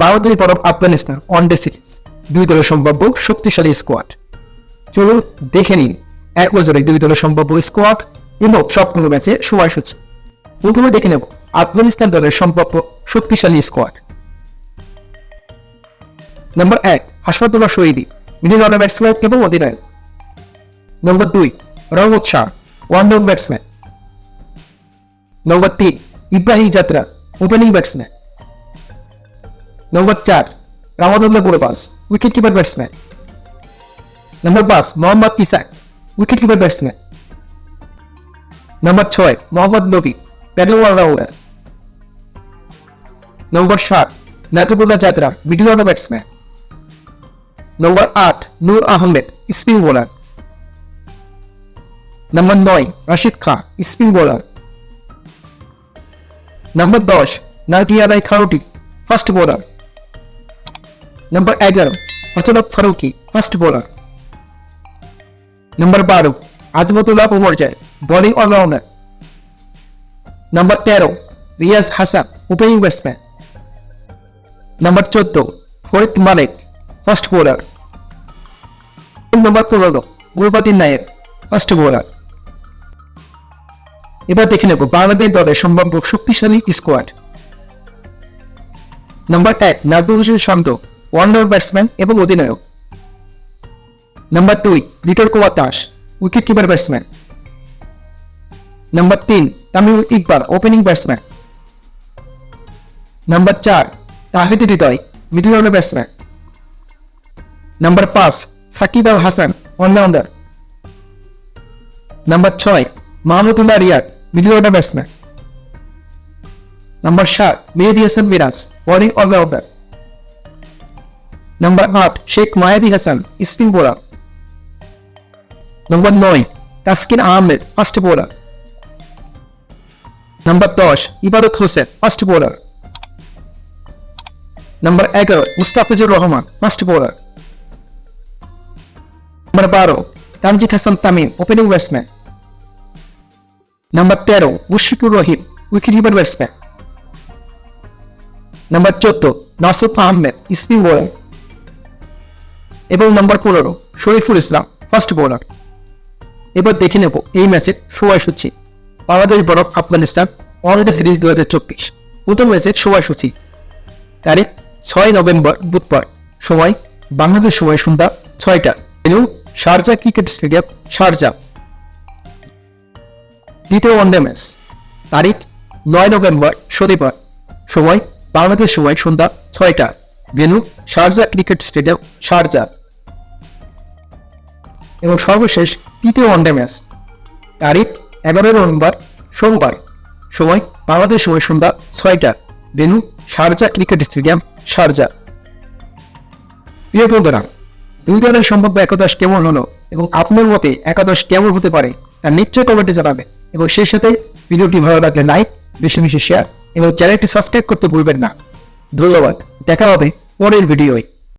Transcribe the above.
বাংলাদেশ বনাম Afghanistan one day series, দুই দলের সম্ভাব্য শক্তিশালী স্কোয়াড। চলুন দেখে নিন এক নজরে দুই দলের সম্ভাব্য স্কোয়াড এবং সবগুলো ম্যাচে সময়সূচি। প্রথমে দেখে নেব আফগানিস্তান দলের সম্ভাব্য শক্তিশালী স্কোয়াড। নম্বর 1 হাসপাতুল্লাহ শহীদি, মিডল অর্ডার ব্যাটসম্যান এবং অধিনায়ক। Number 2 Rahmat Shah, one down batsman. Number 3 Ibrahim Zadran, opening batsman. Number 4 Rahmanullah Gurbaz, wicket keeper batsman. Number 5 Mohammad Ishaq, wicket keeper batsman. Number 6 Mohammad Nabi, batting allrounder. Number 7 Najibullah Zadran, middle order batsman. Number 8 Noor Ahmad, spin bowler. Number 9 Rashid Khan, spin bowler. Number 10 নাদিয়ালাই খারুটি, fast bowler. Number 11 Hasnat Farooqi, fast bowler. Number 12 Azmatullah Omarzai, bowling allrounder. Number 13 Riaz Hassan, opening batsman. Number 14 Farid Malik, fast bowler. Number 15 Gulbadin Naib, fast bowler. এবার দেখে নেব বাংলাদেশ দলের সম্ভাব্য শক্তিশালী squad. Number 1 Najmul Hossain Shanto, one down batsman এবং অধিনায়ক। Number 2 Liton Kumar Das, wicket keeper batsman. Number 3 Tamim Iqbal, opening batsman. Number 4 Towhid Hridoy, middle order batsman. Number 5 Shakib Al Hasan, allrounder. Number 6 Mahmudullah Riyad, middle order batsman. Number 7 Mehidy Hasan Miraz, bowling allrounder. Number 8 Sheikh Mahedi Hasan, spin bowler. Number 9 Taskin Ahmed, fast bowler. Number 10 ইবাদত Hossain, fast bowler. Number 11 Mustafizur Rahman, fast bowler. Number 12 Tanzid Hasan Tamim, opening batsman. নম্বর 13 Mushfiqur Rahim, wicket keeper batsman. Number 14 নাসুফ Ahmed, spin bowler. এবং নম্বর 15 Shariful Islam, fast bowler. এবার দেখে নেব এই ম্যাচের সময়সূচি। বাংলাদেশ বনাম Afghanistan one day series 2024। প্রথম ম্যাচের সময়সূচি। তারিখ 6 নভেম্বর বুধবার, সময় বাংলাদেশ সময় সন্ধ্যা 6টা, venue Sharjah cricket stadium, Sharjah. দ্বিতীয় ওয়ানডে ম্যাচ, তারিখ 9 নভেম্বর শনিবার, সময় বাংলাদেশ সময় সন্ধ্যা 6টা, venue Sharjah cricket stadium, Sharjah. এবং সর্বশেষ তৃতীয় ওয়ানডে ম্যাচ, তারিখ 11 নভেম্বর সোমবার, সময় বাংলাদেশ সময় সন্ধ্যা 6টা, venue Sharjah cricket stadium, Sharjah. প্রিয় বন্ধুরা, দুই দলের সম্ভাব্য একাদশ কেমন হলো এবং আপনার মতে একাদশ কেমন হতে পারে তা নিশ্চয়ই কমেন্টে জানাবেন। এবং সেই সাথে ভিডিওটি ভালো লাগলে লাইক, বেশি বেশি শেয়ার এবং চ্যানেলটি সাবস্ক্রাইব করতে ভুলবেন না। ধন্যবাদ, দেখা হবে পরের ভিডিওয়।